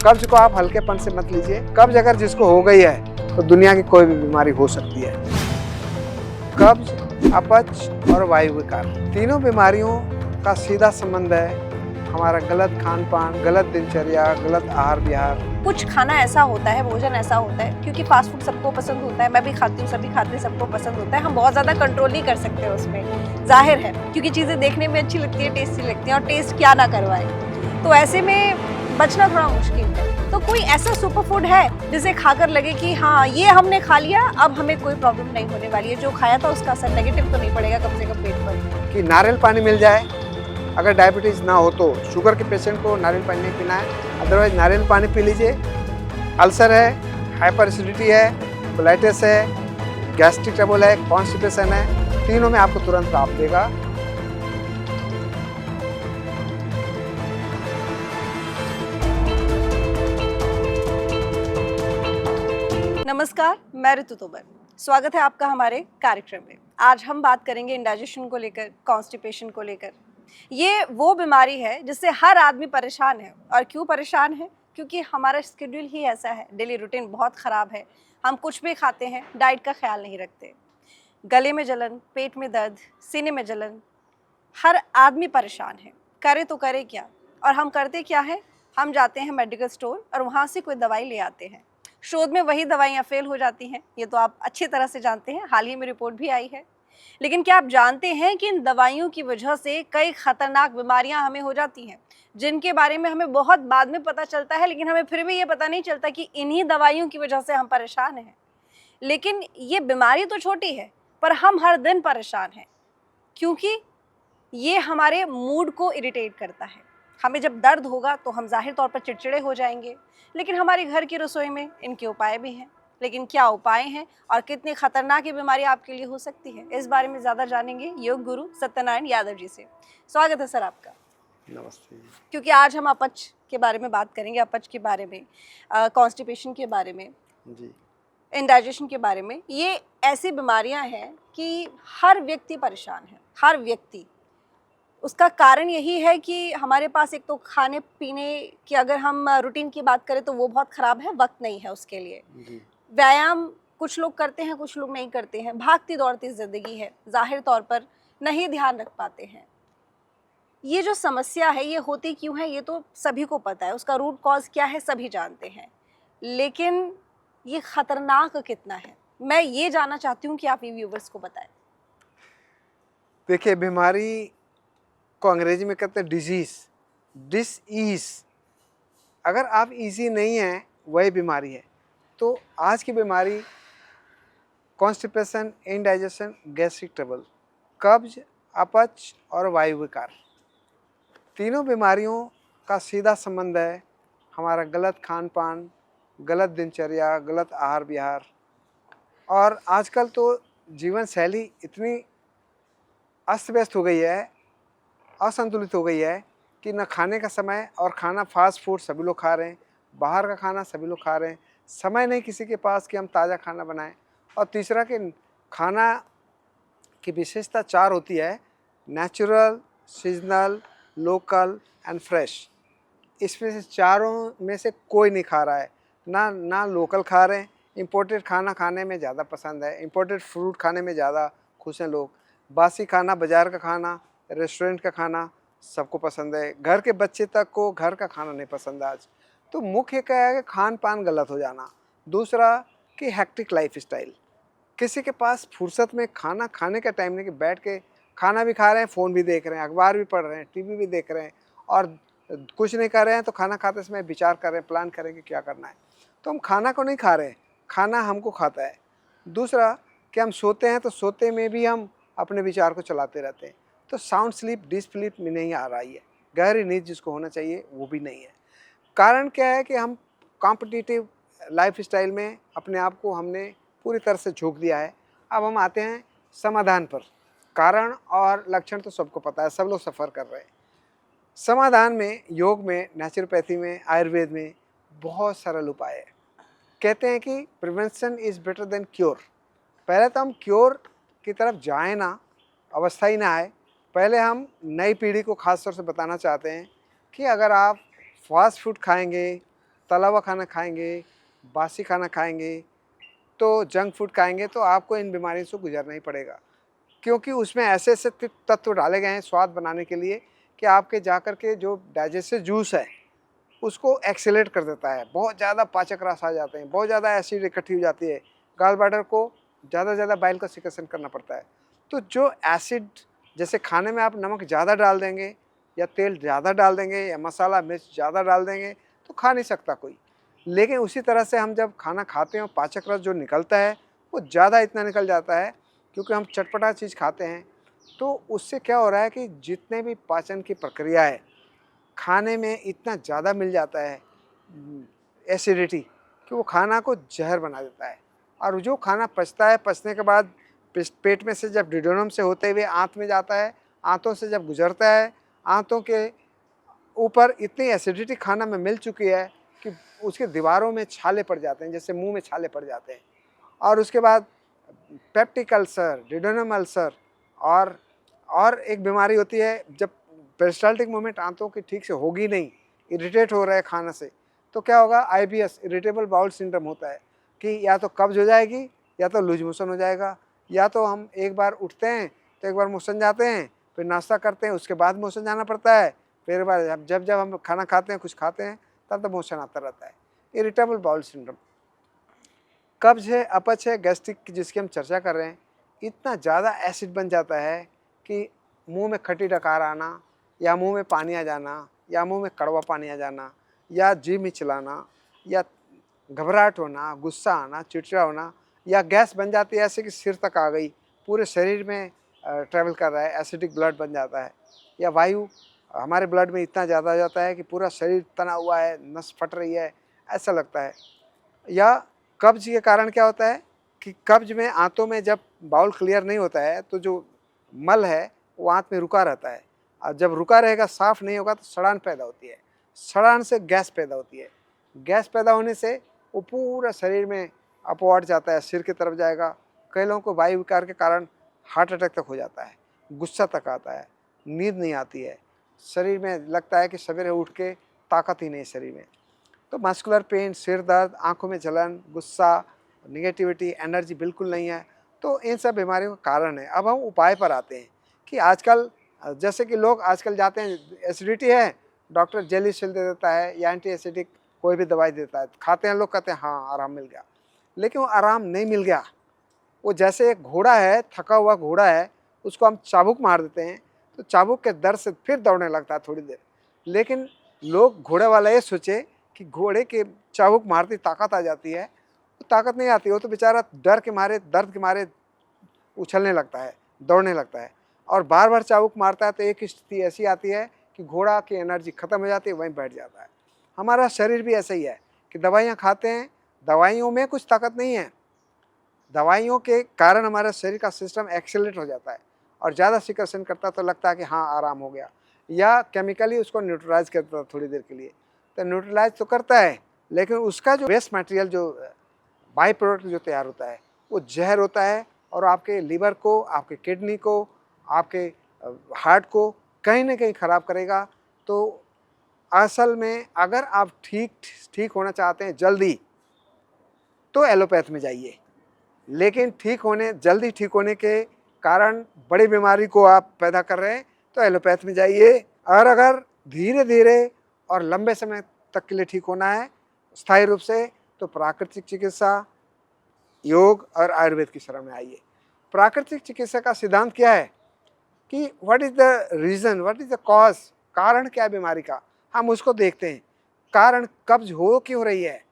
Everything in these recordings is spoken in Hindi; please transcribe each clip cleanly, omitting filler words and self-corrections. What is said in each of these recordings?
कब्ज को आप हल्केपन से मत लीजिए। कब्ज अगर जिसको हो गई है तो दुनिया की कोई भी बीमारी हो सकती है। कब्ज, अपच और वायु विकार, तीनों बीमारियों का सीधा संबंध है हमारा गलत खान पान, गलत दिनचर्या, गलत आहार विहार। कुछ खाना ऐसा होता है, भोजन ऐसा होता है, क्योंकि फास्ट फूड सबको पसंद होता है, मैं भी खाती हूँ, सभी खाते हैं, सबको पसंद होता है, हम बहुत ज़्यादा कंट्रोल नहीं कर सकते उसमें, जाहिर है, क्योंकि चीज़ें देखने में अच्छी लगती है, टेस्टी लगती हैं और टेस्ट क्या ना करवाए, तो ऐसे में बचना थोड़ा मुश्किल है। तो कोई ऐसा सुपर फूड है जिसे खाकर लगे कि हाँ ये हमने खा लिया, अब हमें कोई प्रॉब्लम नहीं होने वाली है, जो खाया था उसका असर नेगेटिव तो नहीं पड़ेगा कम से कम पेट पर। कि नारियल पानी मिल जाए, अगर डायबिटीज़ ना हो तो शुगर के पेशेंट को नारियल पानी नहीं पीना है, अदरवाइज नारियल पानी पी लीजिए। अल्सर है, हाइपर एसिडिटी है, कोलाइटिस है, गैस्ट्रिक ट्रबल है, कॉन्स्टिपेशन है, तीनों में आपको तुरंत राहत देगा। नमस्कार, मैं ऋतु तोमर, स्वागत है आपका हमारे कार्यक्रम में। आज हम बात करेंगे इंडाइजेशन को लेकर, कॉन्स्टिपेशन को लेकर। ये वो बीमारी है जिससे हर आदमी परेशान है। और क्यों परेशान है? क्योंकि हमारा शेड्यूल ही ऐसा है, डेली रूटीन बहुत ख़राब है। हम कुछ भी खाते हैं, डाइट का ख्याल नहीं रखते। गले में जलन, पेट में दर्द, सीने में जलन, हर आदमी परेशान है। करे तो करे क्या? और हम करते क्या है? हम जाते हैं मेडिकल स्टोर और वहाँ से कोई दवाई ले आते हैं। शोध में वही दवाइयाँ फेल हो जाती हैं, ये तो आप अच्छी तरह से जानते हैं, हाल ही में रिपोर्ट भी आई है। लेकिन क्या आप जानते हैं कि इन दवाइयों की वजह से कई खतरनाक बीमारियां हमें हो जाती हैं, जिनके बारे में हमें बहुत बाद में पता चलता है, लेकिन हमें फिर भी ये पता नहीं चलता कि इन्हीं दवाइयों की वजह से हम परेशान हैं। लेकिन ये बीमारी तो छोटी है, पर हम हर दिन परेशान हैं, क्योंकि ये हमारे मूड को इरिटेट करता है। हमें जब दर्द होगा तो हम जाहिर तौर पर चिड़चिड़े हो जाएंगे, लेकिन हमारे घर की रसोई में इनके उपाय भी हैं। लेकिन क्या उपाय हैं और कितनी खतरनाक ये बीमारी आपके लिए हो सकती है, इस बारे में ज़्यादा जानेंगे योग गुरु सत्यनारायण यादव जी से। स्वागत है सर आपका। नमस्ते। क्योंकि आज हम अपच के बारे में बात करेंगे, अपच के बारे में, कॉन्स्टिपेशन के बारे में जी, इंडाइजेशन के बारे में। ये ऐसी बीमारियां हैं कि हर व्यक्ति परेशान है, हर व्यक्ति। उसका कारण यही है कि हमारे पास एक तो खाने पीने की अगर हम रूटीन की बात करें तो वो बहुत ख़राब है, वक्त नहीं है उसके लिए। जी। व्यायाम कुछ लोग करते हैं, कुछ लोग नहीं करते हैं, भागती दौड़ती ज़िंदगी है, ज़ाहिर तौर पर नहीं ध्यान रख पाते हैं। ये जो समस्या है ये होती क्यों है ये तो सभी को पता है, उसका रूट कॉज क्या है सभी जानते हैं, लेकिन ये ख़तरनाक कितना है, मैं ये जानना चाहती हूँ कि आप ये व्यूवर्स को बताएं। देखिए, बीमारी को अंग्रेजी में कहते हैं डिजीज़, डिसईज़। अगर आप ईजी नहीं हैं वही बीमारी है। तो आज की बीमारी कॉन्स्टिपेशन, इंडाइजेशन, गैस्ट्रिक ट्रबल, कब्ज, अपच और वायु विकार, तीनों बीमारियों का सीधा संबंध है हमारा गलत खान पान, गलत दिनचर्या, गलत आहार विहार। और आजकल तो जीवन शैली इतनी अस्त व्यस्त हो गई है, असंतुलित हो गई है कि न खाने का समय, और खाना फास्ट फूड सभी लोग खा रहे हैं, बाहर का खाना सभी लोग खा रहे हैं, समय नहीं किसी के पास कि हम ताज़ा खाना बनाएं। और तीसरा कि खाना की विशेषता चार होती है: natural, seasonal, local and fresh. इसमें से चारों में से कोई नहीं खा रहा है। ना लोकल खा रहे हैं, इम्पोर्टेड खाना खाने में ज़्यादा पसंद है, इम्पोर्टेड फ्रूट खाने में ज़्यादा खुश हैं लोग। बासी खाना, बाज़ार का खाना, रेस्टोरेंट का खाना सबको पसंद है, घर के बच्चे तक को घर का खाना नहीं पसंद आज। तो मुख्य क्या है कि खान पान गलत हो जाना। दूसरा कि हेक्टिक लाइफ स्टाइल, किसी के पास फुर्सत में खाना खाने का टाइम नहीं कि बैठ के खाना भी खा रहे हैं, फ़ोन भी देख रहे हैं, अखबार भी पढ़ रहे हैं, टीवी भी देख रहे हैं, और कुछ नहीं कर रहे हैं तो खाना खाते समय विचार कर रहे हैं, प्लान करें कि क्या करना है। तो हम खाना को नहीं खा रहे हैं, खाना हमको खाता है। दूसरा कि हम सोते हैं तो सोते में भी हम अपने विचार को चलाते रहते हैं। तो साउंड स्लीप, डीप स्लीप में नहीं आ रही है, गहरी नींद जिसको होना चाहिए वो भी नहीं है। कारण क्या है कि हम कॉम्पिटिटिव लाइफ स्टाइल में अपने आप को हमने पूरी तरह से झोंक दिया है। अब हम आते हैं समाधान पर। कारण और लक्षण तो सबको पता है, सब लोग सफ़र कर रहे हैं। समाधान में योग में, नेचुरोपैथी में, आयुर्वेद में बहुत सरल उपाय है। कहते हैं कि prevention is better than cure. पहले तो हम क्योर की तरफ जाएं ना, अवस्था ही ना आए। पहले हम नई पीढ़ी को ख़ास तौर से बताना चाहते हैं कि अगर आप फास्ट फूड खाएंगे, तला हुआ खाना खाएंगे, बासी खाना खाएंगे, तो जंक फूड खाएंगे, तो आपको इन बीमारियों से गुजरना ही पड़ेगा। क्योंकि उसमें ऐसे ऐसे तत्व डाले गए हैं स्वाद बनाने के लिए कि आपके जाकर के जो डाइजेस्टिव जूस है उसको एक्सेलेरेट कर देता है। बहुत ज़्यादा पाचक रस आ जाते हैं, बहुत ज़्यादा एसिड इकट्ठी हो जाती है, गाल ब्लैडर को ज़्यादा से ज़्यादा बाइल का सिक्रेशन करना पड़ता है। तो जो एसिड, जैसे खाने में आप नमक ज़्यादा डाल देंगे या तेल ज़्यादा डाल देंगे या मसाला मिर्च ज़्यादा डाल देंगे तो खा नहीं सकता कोई। लेकिन उसी तरह से हम जब खाना खाते हैं, पाचक रस जो निकलता है वो ज़्यादा इतना निकल जाता है क्योंकि हम चटपटा चीज़ खाते हैं। तो उससे क्या हो रहा है कि जितने भी पाचन की प्रक्रिया है, खाने में इतना ज़्यादा मिल जाता है एसिडिटी कि वो खाना को जहर बना देता है। और जो खाना पचता है, पचने के बाद पेट में से जब डिडोनम से होते हुए आंत में जाता है, आंतों से जब गुजरता है, आंतों के ऊपर इतनी एसिडिटी खाना में मिल चुकी है कि उसके दीवारों में छाले पड़ जाते हैं, जैसे मुंह में छाले पड़ जाते हैं। और उसके बाद पेप्टिक अल्सर, डिडोनम अल्सर और एक बीमारी होती है जब पेरिस्टाल्टिक मूवमेंट आंतों की ठीक से होगी नहीं, इरिटेट हो रहा है खाना से, तो क्या होगा, आईबीएस, इरिटेबल बाउल सिंड्रोम होता है कि या तो कब्ज हो जाएगी या तो लूज मोशन हो जाएगा। या तो हम एक बार उठते हैं तो एक बार मोशन जाते हैं, फिर नाश्ता करते हैं, उसके बाद मोशन जाना पड़ता है, फिर बार जब जब हम खाना खाते हैं, कुछ खाते हैं, तब तक मोशन आता रहता है। इरिटेबल बाउल सिंड्रोम, कब्ज है, अपच है, गैस्ट्रिक की जिसकी हम चर्चा कर रहे हैं, इतना ज़्यादा एसिड बन जाता है कि मुंह में खट्टी डकार आना या मुंह में पानी आ जाना या मुंह में कड़वा पानी आ जाना या जी मिचलाना या घबराहट होना, गुस्सा आना, चिड़चिड़ा होना या गैस बन जाती है ऐसे कि सिर तक आ गई, पूरे शरीर में ट्रैवल कर रहा है, एसिडिक ब्लड बन जाता है। या वायु हमारे ब्लड में इतना ज़्यादा आ जाता है कि पूरा शरीर तना हुआ है, नस फट रही है, ऐसा लगता है। या कब्ज के कारण क्या होता है कि कब्ज में आंतों में जब बाउल क्लियर नहीं होता है तो जो मल है वो आंत में रुका रहता है, और जब रुका रहेगा, साफ नहीं होगा, तो सड़ान पैदा होती है, सड़ान से गैस पैदा होती है, गैस पैदा होने से वो पूरा शरीर में अपवार्ड जाता है, सिर की तरफ जाएगा। कई लोगों को वायु विकार के कारण हार्ट अटैक तक हो जाता है, गुस्सा तक आता है, नींद नहीं आती है, शरीर में लगता है कि सवेरे उठ के ताकत ही नहीं शरीर में। तो मस्कुलर पेन, सिर दर्द, आंखों में जलन, गुस्सा, निगेटिविटी, एनर्जी बिल्कुल नहीं है, तो इन सब बीमारियों का कारण है। अब हम उपाय पर आते हैं कि आजकल जैसे कि लोग आजकल जाते हैं, एसिडिटी है, डॉक्टर जेलिसिल दे देता है या एंटी एसिडिक कोई भी दवाई देता है, खाते हैं लोग, कहते हैं हाँ आराम मिल गया, लेकिन वो आराम नहीं मिल गया। वो जैसे एक घोड़ा है, थका हुआ घोड़ा है, उसको हम चाबुक मार देते हैं तो चाबुक के दर्द से फिर दौड़ने लगता है थोड़ी देर। लेकिन लोग, घोड़े वाला ये सोचे कि घोड़े के चाबुक मारती ताकत आ जाती है, तो ताकत नहीं आती, वो तो बेचारा डर के मारे, दर्द के मारे उछलने लगता है, दौड़ने लगता है, और बार बार चाबुक मारता है तो एक स्थिति ऐसी आती है कि घोड़ा की एनर्जी खत्म हो जाती है, वहीं बैठ जाता है। हमारा शरीर भी ऐसा ही है कि दवाइयाँ खाते हैं, दवाइयों में कुछ ताकत नहीं है, दवाइयों के कारण हमारा शरीर का सिस्टम एक्सेलरेट हो जाता है और ज़्यादा सिक्रेशन करता है, तो लगता है कि हाँ आराम हो गया, या केमिकली उसको न्यूट्रलाइज करता है थोड़ी देर के लिए। तो न्यूट्रलाइज तो करता है, लेकिन उसका जो वेस्ट मटेरियल, जो बाई प्रोडक्ट जो तैयार होता है, वो जहर होता है और आपके लीवर को, आपके किडनी को, आपके हार्ट को कहीं ना कहीं ख़राब करेगा। तो असल में अगर आप ठीक होना चाहते हैं जल्दी, तो एलोपैथ में जाइए, लेकिन जल्दी ठीक होने के कारण बड़ी बीमारी को आप पैदा कर रहे हैं तो एलोपैथ में जाइए। और अगर धीरे धीरे और लंबे समय तक के लिए ठीक होना है स्थायी रूप से, तो प्राकृतिक चिकित्सा, योग और आयुर्वेद की शरण में आइए। प्राकृतिक चिकित्सा का सिद्धांत क्या है कि what is the reason, what is the cause, कारण क्या है बीमारी का, हम उसको देखते हैं। कारण कब्ज हो क्यों रही है,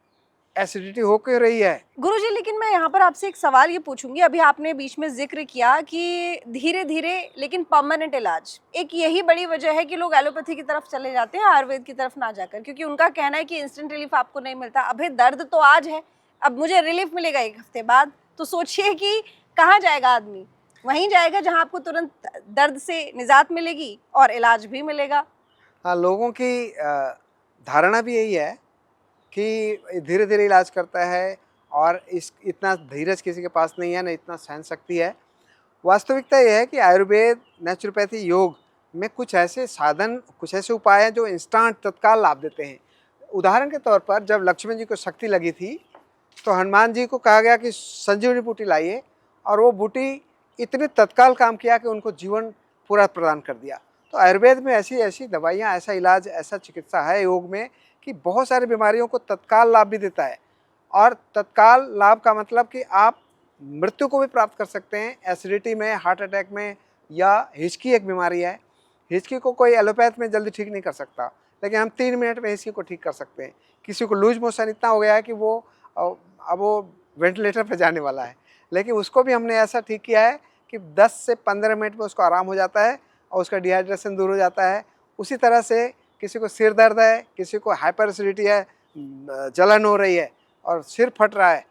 एसिडिटी हो क्यों रही है। गुरुजी, लेकिन मैं यहाँ पर आपसे एक सवाल ये पूछूंगी, अभी आपने बीच में जिक्र किया कि धीरे धीरे लेकिन परमानेंट इलाज, एक यही बड़ी वजह है कि लोग एलोपैथी की तरफ चले जाते हैं, आयुर्वेद की तरफ ना जाकर, क्योंकि उनका कहना है कि इंस्टेंट रिलीफ आपको नहीं मिलता। अभी दर्द तो आज है, अब मुझे रिलीफ मिलेगा एक हफ्ते बाद, तो सोचिए कि कहाँ जाएगा आदमी, वहीं जाएगा जहाँ आपको तुरंत दर्द से निजात मिलेगी और इलाज भी मिलेगा। हाँ, लोगों की धारणा भी यही है कि धीरे धीरे इलाज करता है और इतना धीरज किसी के पास नहीं है, ना इतना सहन शक्ति है। वास्तविकता यह है कि आयुर्वेद, नेचुरोपैथी, योग में कुछ ऐसे साधन, कुछ ऐसे उपाय हैं जो इंस्टेंट, तत्काल लाभ देते हैं। उदाहरण के तौर पर जब लक्ष्मण जी को शक्ति लगी थी तो हनुमान जी को कहा गया कि संजीवनी बूटी लाइए, और वो बूटी इतने तत्काल काम किया कि उनको जीवन पूरा प्रदान कर दिया। तो आयुर्वेद में ऐसी ऐसी दवाइयाँ, ऐसा इलाज, ऐसा चिकित्सा है योग में कि बहुत सारी बीमारियों को तत्काल लाभ भी देता है। और तत्काल लाभ का मतलब कि आप मृत्यु को भी प्राप्त कर सकते हैं। एसिडिटी में, हार्ट अटैक में, या हिचकी एक बीमारी है, हिचकी को कोई एलोपैथ में जल्दी ठीक नहीं कर सकता, लेकिन हम 3 मिनट में हिचकी को ठीक कर सकते हैं। किसी को लूज मोशन इतना हो गया है कि अब वो वेंटिलेटर पर जाने वाला है, लेकिन उसको भी हमने ऐसा ठीक किया है कि 10 से 15 मिनट में उसको आराम हो जाता है और उसका डिहाइड्रेशन दूर हो जाता है। उसी तरह से किसी को सिर दर्द है, किसी को हाइपर एसिडिटी है, जलन हो रही है और सिर फट रहा है,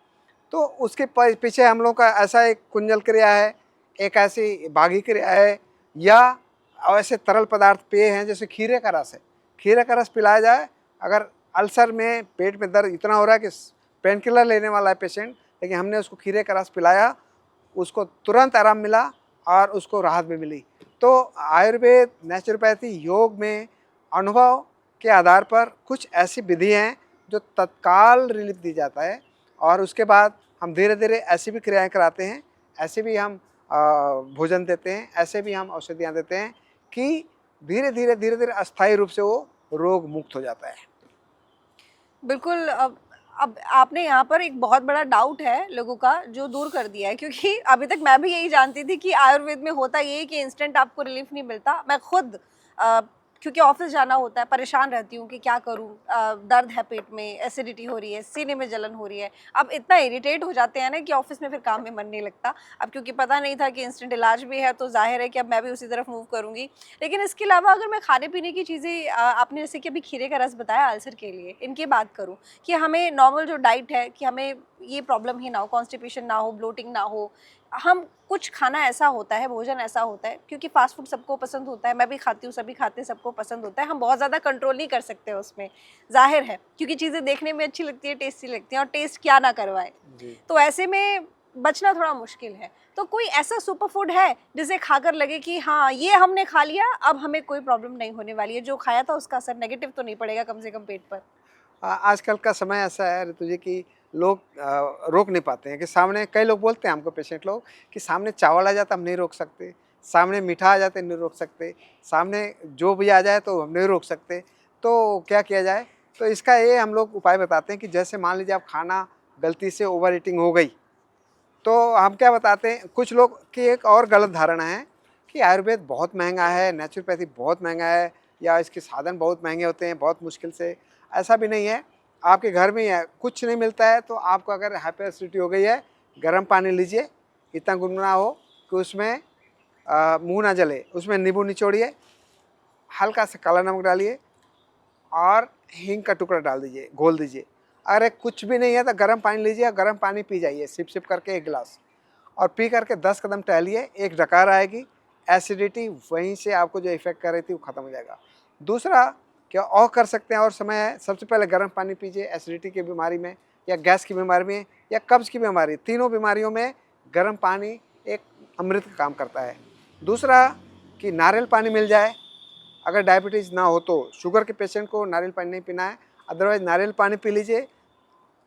तो उसके पीछे हम लोग का ऐसा एक कुंजल क्रिया है, एक ऐसी बागी क्रिया है, या ऐसे तरल पदार्थ पेय हैं जैसे खीरे का रस है। खीरे का रस पिलाया जाए। अगर अल्सर में, पेट में दर्द इतना हो रहा है कि पेन किलर लेने वाला है पेशेंट, लेकिन हमने उसको खीरे का रस पिलाया, उसको तुरंत आराम मिला और उसको राहत भी मिली। तो आयुर्वेद, नेचुरोपैथी, योग में अनुभव के आधार पर कुछ ऐसी विधि हैं जो तत्काल रिलीफ दी जाता है, और उसके बाद हम धीरे धीरे ऐसी भी क्रियाएं कराते हैं, ऐसे भी हम भोजन देते हैं, ऐसे भी हम औषधियाँ देते हैं कि धीरे धीरे अस्थायी रूप से वो रोग मुक्त हो जाता है। बिल्कुल। अब आपने यहाँ पर एक बहुत बड़ा डाउट है लोगों का जो दूर कर दिया है, क्योंकि अभी तक मैं भी यही जानती थी कि आयुर्वेद में होता ये है कि इंस्टेंट आपको रिलीफ नहीं मिलता। मैं खुद क्योंकि ऑफिस जाना होता है, परेशान रहती हूँ कि क्या करूँ, दर्द है पेट में, एसिडिटी हो रही है, सीने में जलन हो रही है। अब इतना इरिटेट हो जाते हैं ना कि ऑफिस में फिर काम में मन नहीं लगता। अब क्योंकि पता नहीं था कि इंस्टेंट इलाज भी है, तो जाहिर है कि अब मैं भी उसी तरफ मूव करूँगी। लेकिन इसके अलावा अगर मैं खाने पीने की चीज़ें, आपने जैसे कि अभी खीरे का रस बताया अल्सर के लिए, इनकी बात करूँ कि हमें नॉर्मल जो डाइट है कि हमें ये प्रॉब्लम ही ना हो, कॉन्स्टिपेशन ना हो, ब्लोटिंग ना हो, हम कुछ खाना ऐसा होता है, भोजन ऐसा होता है, क्योंकि फास्ट फूड सबको पसंद होता है, मैं भी खाती हूँ, सभी खाते हैं, सबको पसंद होता है, हम बहुत ज़्यादा कंट्रोल नहीं कर सकते उसमें, जाहिर है, क्योंकि चीज़ें देखने में अच्छी लगती है, टेस्टी लगती हैं, और टेस्ट क्या ना करवाए। तो ऐसे में बचना थोड़ा मुश्किल है। तो कोई ऐसा सुपर फूड है जिसे खाकर लगे कि हाँ, ये हमने खा लिया, अब हमें कोई प्रॉब्लम नहीं होने वाली है, जो खाया था उसका असर नेगेटिव तो नहीं पड़ेगा कम से कम पेट पर? आजकल का समय ऐसा है ऋतु जी कि लोग रोक नहीं पाते हैं, कि सामने कई लोग बोलते हैं हमको, पेशेंट लोग, कि सामने चावल आ जाता हम नहीं रोक सकते, सामने मीठा आ जाते नहीं रोक सकते, सामने जो भी आ जाए तो हम नहीं रोक सकते, तो क्या किया जाए? तो इसका ये हम लोग उपाय बताते हैं कि जैसे मान लीजिए आप खाना गलती से ओवर ईटिंग हो गई, तो हम क्या बताते हैं, कुछ लोग की एक और गलत धारणा है कि आयुर्वेद बहुत महंगा है, नेचुरोपैथी बहुत महंगा है, या इसके साधन बहुत महंगे होते हैं, बहुत मुश्किल से। ऐसा भी नहीं है, आपके घर में ही है, कुछ नहीं मिलता है तो आपको अगर हाइपर एसिडिटी हो गई है, गर्म पानी लीजिए, इतना गुनगुना हो कि उसमें मुँह ना जले, उसमें नींबू निचोड़िए, हल्का सा काला नमक डालिए और हींग का टुकड़ा डाल दीजिए, घोल दीजिए। अगर कुछ भी नहीं है तो गर्म पानी लीजिए, गर्म पानी पी जाइए सिप सिप करके 1 गिलास, और पी करके 10 कदम टहलिए, एक डकार आएगी, एसिडिटी वहीं से आपको जो इफेक्ट कर रही थी वो खत्म हो जाएगा। दूसरा क्या और कर सकते हैं, और समय है, सबसे पहले गर्म पानी पीजिए एसिडिटी की बीमारी में, या गैस की बीमारी में, या कब्ज़ की बीमारी, तीनों बीमारियों में गर्म पानी एक अमृत का काम करता है। दूसरा कि नारियल पानी मिल जाए, अगर डायबिटीज़ ना हो तो शुगर के पेशेंट को नारियल पानी नहीं पीना है, अदरवाइज़ नारियल पानी पी लीजिए।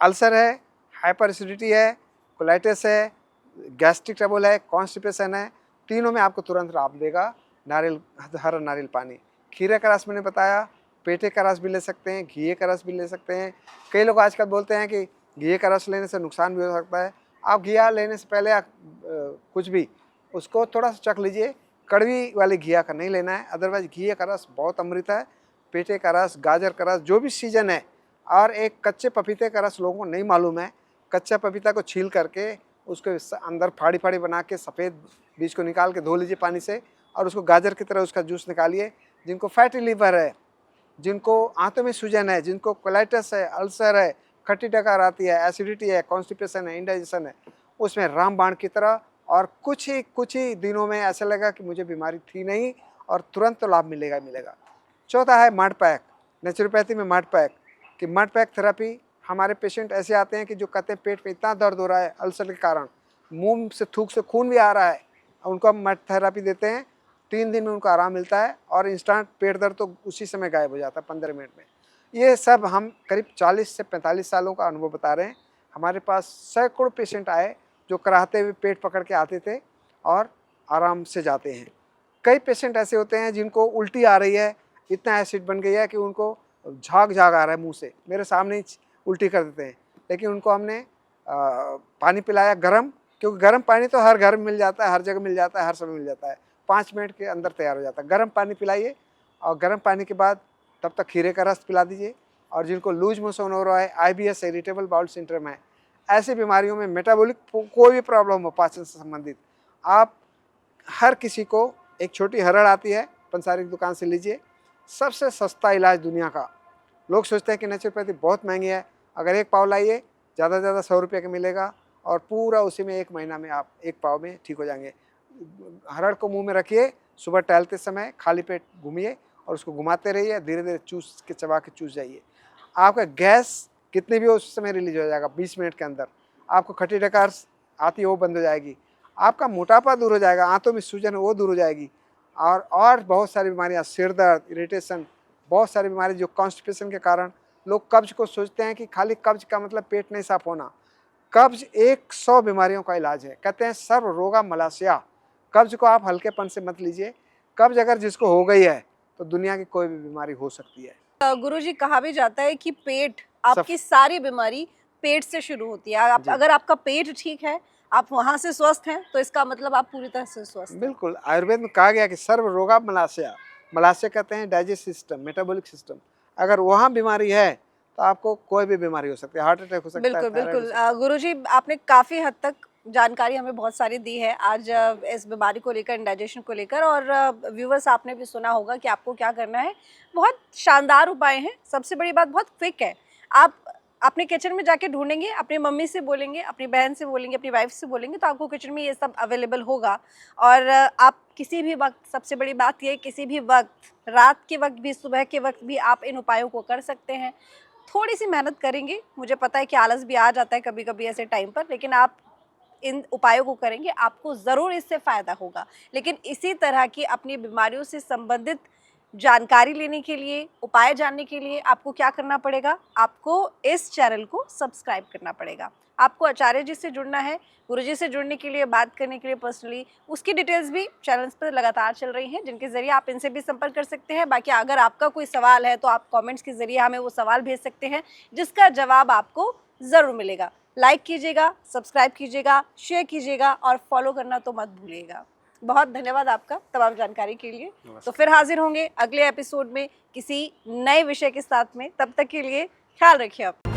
अल्सर है, हाइपर एसिडिटी है, कोलाइटिस है, गैस्ट्रिक ट्रबल है, कॉन्स्टिपेशन है, तीनों में आपको तुरंत राहत देगा नारियल, हरा नारियल पानी। खीरे का रस मैंने बताया, पेठे का रस भी ले सकते हैं, घिये का रस भी ले सकते हैं। कई लोग आजकल बोलते हैं कि घिये का रस लेने से नुकसान भी हो सकता है। आप घिया लेने से पहले कुछ भी उसको थोड़ा सा चख लीजिए, कड़वी वाली घिया का नहीं लेना है, अदरवाइज घिये का रस बहुत अमृत है। पेठे का रस, गाजर का रस, जो भी सीजन है, और एक कच्चे पपीते का रस लोगों को नहीं मालूम है, कच्चा पपीता को छील करके उसके अंदर फाड़ी फाड़ी बना के सफ़ेद बीज को निकाल के धो लीजिए पानी से, और उसको गाजर की तरह उसका जूस निकालिए। जिनको फैटी लीवर है, जिनको आंतों में सूजन है, जिनको कोलाइटिस है, अल्सर है, खट्टी डकार आती है, एसिडिटी है, कॉन्स्टिपेशन है, इंडाइजेशन है, उसमें रामबाण की तरह, और कुछ ही दिनों में ऐसा लगा कि मुझे बीमारी थी नहीं, और तुरंत तो लाभ मिलेगा मिलेगा। चौथा है मड पैक, नेचुरोपैथी में मड पैक, कि मड पैक थेरेपी। हमारे पेशेंट ऐसे आते हैं कि जो कहते हैं पेट में इतना दर्द हो रहा है अल्सर के कारण, मुंह से थूक से खून भी आ रहा है, उनको हम मड थेरेपी देते हैं, 3 दिन में उनको आराम मिलता है, और इंस्टेंट पेट दर्द तो उसी समय गायब हो जाता है 15 मिनट में। ये सब हम करीब 40 से 45 सालों का अनुभव बता रहे हैं। हमारे पास सैकड़ों पेशेंट आए जो कराहते हुए पेट पकड़ के आते थे और आराम से जाते हैं। कई पेशेंट ऐसे होते हैं जिनको उल्टी आ रही है, इतना एसिड बन गई है कि उनको झाग आ रहा है मुंह से, मेरे सामने ही उल्टी कर देते हैं। लेकिन उनको हमने पानी पिलाया गर्म, क्योंकि गर्म पानी तो हर घर में मिल जाता है, हर जगह मिल जाता है, हर समय मिल जाता है। 5 मिनट के अंदर तैयार हो जाता है। गर्म पानी पिलाइए और गर्म पानी के बाद तब तक खीरे का रस पिला दीजिए। और जिनको लूज मोशन हो रहा है, IBS इरिटेबल बाउल सिंड्रोम है, ऐसी बीमारियों में मेटाबॉलिक कोई भी प्रॉब्लम हो पाचन से संबंधित, आप हर किसी को एक छोटी हरड़ आती है पंसारी की दुकान से लीजिए। सबसे सस्ता इलाज दुनिया का। लोग सोचते हैं कि नेचुरोपैथी बहुत महंगी है, अगर एक पाव लाइए ज़्यादा से ज़्यादा 100 रुपये का मिलेगा और पूरा उसी में 1 महीना में आप एक पाव में ठीक हो जाएंगे। हरड़ को मुंह में रखिए, सुबह टहलते समय खाली पेट घूमिए और उसको घुमाते रहिए, धीरे धीरे चूस के चबा के चूस जाइए। आपका गैस कितनी भी हो उस समय रिलीज हो जाएगा 20 मिनट के अंदर। आपको खट्टी डकार आती है वो बंद हो जाएगी, आपका मोटापा दूर हो जाएगा, आंतों में सूजन है वो दूर हो जाएगी। और बहुत सारी बीमारियाँ, सिर दर्द, इरिटेशन, बहुत सारी बीमारी जो कॉन्स्टिपेशन के कारण लोग कब्ज को सोचते हैं कि खाली कब्ज का मतलब पेट नहीं साफ होना। कब्ज 100 बीमारियों का इलाज है। कहते हैं सर्व रोगा मलाशया। कब्ज को आप हल्केपन से मत लीजिए। कब्ज अगर जिसको हो गई है तो दुनिया की कोई भी बीमारी हो सकती है। गुरुजी, कहा भी जाता है कि पेट, आपकी सारी बीमारी पेट से शुरू होती है। अगर आपका पेट ठीक है, आप वहां से स्वस्थ हैं, तो इसका मतलब आप पूरी तरह से स्वस्थ हैं। बिल्कुल, आयुर्वेद में कहा गया कि सर्व रोगा मलाशया। मलाशय कहते हैं डाइजेस्टिव सिस्टम, मेटाबॉलिक सिस्टम। अगर वहाँ बीमारी है तो आपको कोई भी बीमारी हो सकती है, हार्ट अटैक हो सकता है। बिल्कुल बिल्कुल। गुरुजी, आपने काफी हद तक जानकारी हमें बहुत सारी दी है आज इस बीमारी को लेकर, इंडाइजेशन को लेकर। और व्यूवर्स, आपने भी सुना होगा कि आपको क्या करना है। बहुत शानदार उपाय हैं। सबसे बड़ी बात, बहुत क्विक है। आप अपने किचन में जाके ढूंढेंगे, अपनी मम्मी से बोलेंगे, अपनी बहन से बोलेंगे, अपनी वाइफ से बोलेंगे, तो आपको किचन में ये सब अवेलेबल होगा। और आप किसी भी वक्त, सबसे बड़ी बात ये, किसी भी वक्त, रात के वक्त भी, सुबह के वक्त भी आप इन उपायों को कर सकते हैं। थोड़ी सी मेहनत करेंगे, मुझे पता है कि आलस भी आ जाता है कभी कभी ऐसे टाइम पर, लेकिन आप इन उपायों को करेंगे, आपको ज़रूर इससे फ़ायदा होगा। लेकिन इसी तरह की अपनी बीमारियों से संबंधित जानकारी लेने के लिए, उपाय जानने के लिए आपको क्या करना पड़ेगा? आपको इस चैनल को सब्सक्राइब करना पड़ेगा। आपको आचार्य जी से जुड़ना है, गुरुजी से जुड़ने के लिए, बात करने के लिए पर्सनली, उसकी डिटेल्स भी चैनल्स पर लगातार चल रही हैं, जिनके ज़रिए आप इनसे भी संपर्क कर सकते हैं। बाकी अगर आपका कोई सवाल है तो आप कमेंट्स के ज़रिए हमें वो सवाल भेज सकते हैं, जिसका जवाब आपको ज़रूर मिलेगा। लाइक कीजिएगा, सब्सक्राइब कीजिएगा, शेयर कीजिएगा और फॉलो करना तो मत भूलिएगा। बहुत धन्यवाद आपका तमाम जानकारी के लिए। तो फिर हाजिर होंगे अगले एपिसोड में किसी नए विषय के साथ में। तब तक के लिए ख्याल रखिए आप।